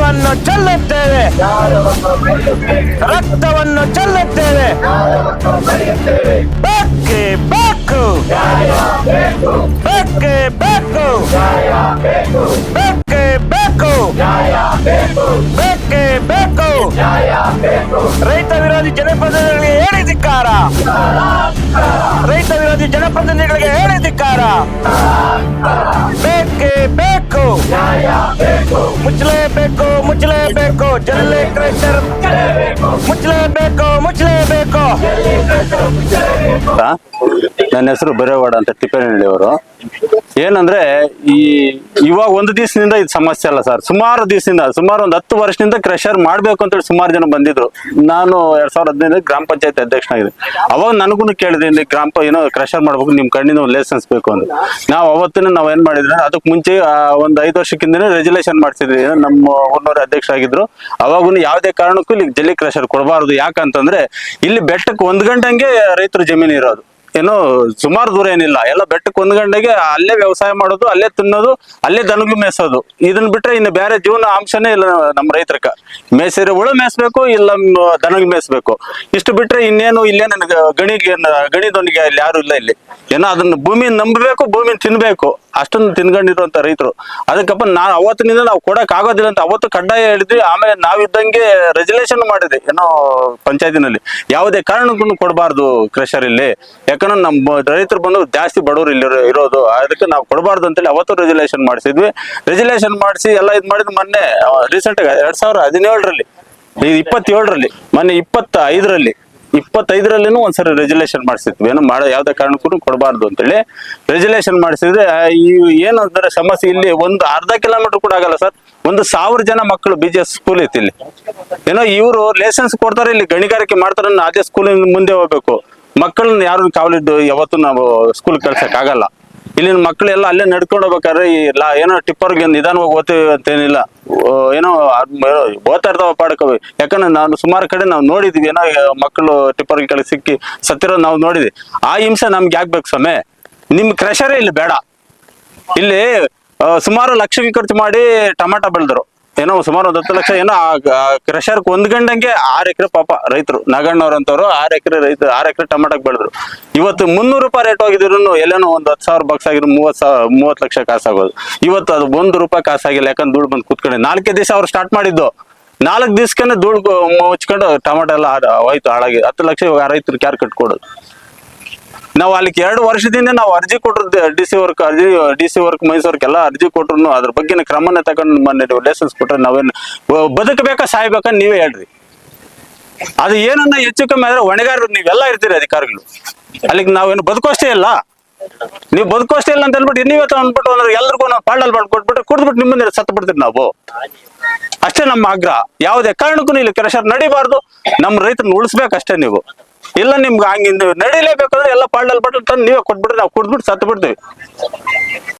ರಕ್ತವನ್ನು ಚೆಲ್ಲುತ್ತೇವೆ, ರಕ್ತವನ್ನು ಚೆಲ್ಲುತ್ತೇವೆ. ಬೇಕೇ ಬೇಕು, ಬೇಕೇ ಬೇಕು, ಬೇಕೇ ಬೇಕು, ಬೇಕೇ ಬೇಕು. ರೈತ ವಿರೋಧಿ ಜನಪ್ರತಿನಿಧಿಗಳಿಗೆ ಹೇಳಿ ಧಿಕ್ಕಾರ, ರೈತ ವಿರೋಧಿ ಜನಪ್ರತಿನಿಧಿಗಳಿಗೆ ಹೇಳಿ ಧಿಕ್ಕಾರ. ಬೇಕೇ ಬೇಕು, ಮುಚ್ಚಲೇಬೇಕು, ಮುಚ್ಚಲೇಬೇಕು. ಜಲ್ಲಿ ಕ್ರಷರ್ ಮುಚ್ಚಲೇಬೇಕು, ಮುಚ್ಚಲೇಬೇಕು. ನನ್ನ ಹೆಸರು ಬರೇವಾಡ ಅಂತ ತಿಪ್ಪೇನಹಳ್ಳಿ ಅವರು. ಏನಂದ್ರೆ ಇವಾಗ ಒಂದು ದಿವಸದಿಂದ ಇದು ಸಮಸ್ಯೆ ಅಲ್ಲ ಸರ್, ಸುಮಾರು ದಿವಸದಿಂದ, ಸುಮಾರು ಒಂದು 10 ವರ್ಷದಿಂದ ಕ್ರಷರ್ ಮಾಡ್ಬೇಕು ಅಂತೇಳಿ ಸುಮಾರು ಜನ ಬಂದಿದ್ರು. ನಾನು 2015 ಗ್ರಾಮ ಪಂಚಾಯತ್ ಅಧ್ಯಕ್ಷನಾಗಿದೆ. ಅವಾಗ ನನಗೂ ಕೇಳಿದೆ, ಇಲ್ಲಿ ಏನೋ ಕ್ರಷರ್ ಮಾಡ್ಬೇಕು, ನಿಮ್ ಕಣ್ಣಿನ ಒಂದು ಲೈಸೆನ್ಸ್ ಬೇಕು ಅಂತ. ನಾವ್ ಏನ್ ಮಾಡಿದ್ರೆ ಅದಕ್ಕೆ ಮುಂಚೆ ಒಂದು 5 ವರ್ಷಕ್ಕಿಂತನೇ ರೆಜುಲೇಷನ್ ಮಾಡ್ತಿದ್ವಿ. ನಮ್ಮ ಊರಿನವ್ರ ಅಧ್ಯಕ್ಷ ಆಗಿದ್ರು. ಅವಾಗೂ ಯಾವುದೇ ಕಾರಣಕ್ಕೂ ಇಲ್ಲಿ ಜಲ್ಲಿ ಕ್ರಷರ್ ಕೊಡಬಾರ್ದು. ಯಾಕಂತಂದ್ರೆ ಇಲ್ಲಿ ಬೆಟ್ಟಕ್ಕೆ 1 ಗಂಟೆಗೆ ರೈತರ ಜಮೀನು ಇರೋದು, ಏನೋ ಸುಮಾರು ದೂರ ಏನಿಲ್ಲ. ಎಲ್ಲ ಬೆಟ್ಟಕ್ಕೆ 1 ಗಂಟೆಗೆ ಅಲ್ಲೇ ವ್ಯವಸಾಯ ಮಾಡೋದು, ಅಲ್ಲೇ ತಿನ್ನೋದು, ಅಲ್ಲೇ ದನಗಳು ಮೇಯಿಸೋದು. ಇದನ್ನ ಬಿಟ್ರೆ ಇನ್ನು ಬೇರೆ ಜೀವನ ಅಂಶನೇ ಇಲ್ಲ ನಮ್ಮ ರೈತರಕ. ಮೇಯಿಸಿದ್ರೆ ಹುಳು ಮೇಯಿಸ್ಬೇಕು, ಇಲ್ಲ ದನಗಳು ಮೇಯಿಸ್ಬೇಕು. ಇಷ್ಟು ಬಿಟ್ರೆ ಇನ್ನೇನು ಇಲ್ಲೇ ನನಗೆ ಗಣಿದೊಂದಿಗೆ ಇಲ್ಲಿ ಯಾರು ಇಲ್ಲ. ಇಲ್ಲಿ ಏನೋ ಅದನ್ನ ಭೂಮಿ ನಂಬಬೇಕು, ಭೂಮಿ ತಿನ್ಬೇಕು, ಅಷ್ಟೊಂದು ತಿನ್ಕೊಂಡಿರುವಂತ ರೈತರು. ಅದಕ್ಕಪ್ಪ ಅವತ್ತಿನಿಂದ ನಾವು ಕೊಡಕ್ ಆಗೋದಿಲ್ಲ ಅಂತ ಅವತ್ತು ಕಡ್ಡಾಯ ಹೇಳಿದ್ವಿ. ಆಮೇಲೆ ನಾವಿದ್ದಂಗೆ ರೆಜುಲೇಷನ್ ಮಾಡಿದ್ವಿ, ಏನೋ ಪಂಚಾಯತಿನಲ್ಲಿ ಯಾವುದೇ ಕಾರಣಕ್ಕೂ ಕೊಡಬಾರ್ದು ಕ್ರಷರ್ ಇಲ್ಲಿ. ಯಾಕಂದ್ರೆ ನಮ್ಮ ರೈತರು ಬಂದು ಜಾಸ್ತಿ ಬಡವರು ಇಲ್ಲಿ ಇರೋದು, ಅದಕ್ಕೆ ನಾವು ಕೊಡಬಾರ್ದು ಅಂತೇಳಿ ಅವತ್ತು ರೆಜುಲೇಷನ್ ಮಾಡಿಸಿದ್ವಿ. ರೆಜುಲೇಷನ್ ಮಾಡಿಸಿ ಎಲ್ಲ ಇದು ಮಾಡಿದ್ ಮೊನ್ನೆ ರೀಸೆಂಟ್ ಆಗಿ 2017ರಲ್ಲಿ, 27ರಲ್ಲಿ, ಮೊನ್ನೆ 25ರಲ್ಲಿನೂ ಒಂದ್ಸರಿ ರೆಜುಲೇಷನ್ ಮಾಡಿಸಿದ್ವಿ. ಏನು ಯಾವ್ದೇ ಕಾರಣಕ್ಕೂ ಕೊಡಬಾರ್ದು ಅಂತೇಳಿ ರೆಜುಲೇಷನ್ ಮಾಡಿಸಿದ್ರೆ ಏನಂದ್ರೆ ಸಮಸ್ಯೆ ಇಲ್ಲಿ ಒಂದು ಅರ್ಧ ಕಿಲೋಮೀಟರ್ ಕೂಡ ಆಗಲ್ಲ ಸರ್. 1,000 ಜನ ಮಕ್ಕಳು BGS ಸ್ಕೂಲ್ ಐತಿ ಇಲ್ಲಿ. ಏನೋ ಇವರು ಲೈಸೆನ್ಸ್ ಕೊಡ್ತಾರೆ, ಇಲ್ಲಿ ಗಣಿಗಾರಿಕೆ ಮಾಡ್ತಾರೆ, ಅದೇ ಸ್ಕೂಲಿಂದ ಮುಂದೆ ಹೋಗ್ಬೇಕು. ಮಕ್ಕಳನ್ನ ಯಾರು ಕಾವಲಿದ್ದು ಯಾವತ್ತು ನಾವು ಸ್ಕೂಲ್ ಕಳ್ಸಕ್ ಆಗಲ್ಲ. ಇಲ್ಲಿನ ಮಕ್ಕಳೆಲ್ಲ ಅಲ್ಲೇ ನಡ್ಕೊಂಡು ಹೋಗ್ಬೇಕಾದ್ರೆ ಏನೋ ಟಿಪ್ಪರ್ಗೆ ನಿಧಾನವಾಗಿ ಓದ್ತೀವಿ ಅಂತೇನಿಲ್ಲ, ಏನೋ ಓದ್ತಾ ಇರ್ತಾವ ಪಾಡ್ಕವಿ. ಯಾಕಂದ್ರೆ ನಾನು ಸುಮಾರು ಕಡೆ ನಾವು ನೋಡಿದ್ವಿ, ಏನೋ ಮಕ್ಕಳು ಟಿಪ್ಪರ್ಗೆ ಕೆಳಗೆ ಸಿಕ್ಕಿ ಸತ್ತಿರೋದು ನಾವು ನೋಡಿದ್ವಿ. ಆ ಹಿಂಸೆ ನಮ್ಗೆ ಯಾಕೆ ಸಮಯ? ನಿಮ್ ಕ್ರಷರೇ ಇಲ್ಲಿ ಬೇಡ. ಇಲ್ಲಿ ಸುಮಾರು ಲಕ್ಷಕ್ಕೆ ಖರ್ಚು ಮಾಡಿ ಟಮಾಟ ಬೆಳೆದ್ರು, ಏನೋ ಸುಮಾರು 10 ಲಕ್ಷ. ಏನೋ ಕ್ರಷರ್ಗೆ 1 ಗಂಟೆಗೆ 6 ಎಕರೆ ಪಾಪ ರೈತರು ನಾಗಣ್ಣವ್ರಂತವ್ರು 6 ಎಕರೆ ಟಮಾಟಕ್ಕೆ ಬೆಳೆದ್ರು. ಇವತ್ತು 300 ರೂಪಾಯಿ ರೇಟ್ ಹೋಗಿದ್ರು ಎಲ್ಲೇನೋ ಒಂದು 10,000 ಬಕ್ಸ್ ಆಗಿರೋ 30 ಲಕ್ಷ ಕಾಸಾಗೋದು. ಇವತ್ತು ಅದು 1 ರೂಪಾಯಿ ಕಾಸಾಗಿಲ್ಲ. ಯಾಕಂದ್ರೆ ಧೂಳು ಬಂದು ಕೂತ್ಕೊಂಡೆ 4 ದಿವಸ ಅವ್ರು ಸ್ಟಾರ್ಟ್ ಮಾಡಿದ್ದು, 4 ದಿವಸಕ್ಕೆ ಧೂಳು ಮುಚ್ಕೊಂಡು ಟಮಾಟ ಎಲ್ಲ ಹೋಯ್ತು ಹಾಳಾಗಿ. 10 ಲಕ್ಷ ಇವಾಗ ರೈತರಿಗೆ ಯಾರು ಕಟ್ಕೊಡೋದು? ನಾವು ಅಲ್ಲಿಗೆ 2 ವರ್ಷದಿಂದ ನಾವು ಅರ್ಜಿ ಕೊಟ್ಟರು, ಡಿ ಸಿ ವರ್ಕ್ ಮೈಸೂರ್ಗೆಲ್ಲ ಅರ್ಜಿ ಕೊಟ್ರು ಅದ್ರ ಬಗ್ಗೆ ಕ್ರಮನೇ ತಗೊಂಡು ಮೊನ್ನೆ ಲೈಸೆನ್ಸ್ ಕೊಟ್ರೆ ನಾವೇನು ಬದುಕಬೇಕಾ ಸಾಯ್ಬೇಕಾ ನೀವೇ ಹೇಳ್ರಿ. ಅದು ಏನನ್ನ ಹೆಚ್ಚು ಕಮ್ಮಿ ಆದ್ರೆ ಹೊಣೆಗಾರರು ನೀವೆಲ್ಲ ಇರ್ತೀರಿ ಅಧಿಕಾರಿಗಳು. ಅಲ್ಲಿಗೆ ನಾವೇನು ಬದುಕೋಷ್ಟೇ ಇಲ್ಲ, ನೀವು ಬದುಕೋಷ್ಟೇ ಇಲ್ಲ ಅಂತ ಹೇಳ್ಬಿಟ್ಟು ನೀವೇ ಅಂದ್ಬಿಟ್ಟು ಅಂದ್ರೆ ಎಲ್ರಿಗೂ ನಾವು ಪಾಲ್ಡಲ್ ಕೊಟ್ಬಿಟ್ರೆ ಕುಡಿದ್ಬಿಟ್ಟು ನಿಮ್ಮನ್ನ ಸತ್ತು ಬಿಡ್ತೀರಿ ನಾವು. ಅಷ್ಟೇ ನಮ್ಮ ಆಗ್ರಹ. ಯಾವುದೇ ಕಾರಣಕ್ಕೂ ಇಲ್ಲಿ ಕ್ರಷರ್ ನಡಿಬಾರ್ದು, ನಮ್ಮ ರೈತರನ್ನ ಉಳಿಸ್ಬೇಕಷ್ಟೇ ನೀವು. ಇಲ್ಲ ನಿಮ್ಗೆ ಹಂಗೆ ನಡಿಲೇಬೇಕಂದ್ರೆ ಎಲ್ಲ ಪಾಲ್ಡಲ್ ತಂದು ನೀವೇ ಕೊಟ್ಬಿಟ್ರೆ ನಾವು ಕುಡಿದ್ಬಿಟ್ಟು ಸತ್ತು ಬಿಡ್ತೀವಿ.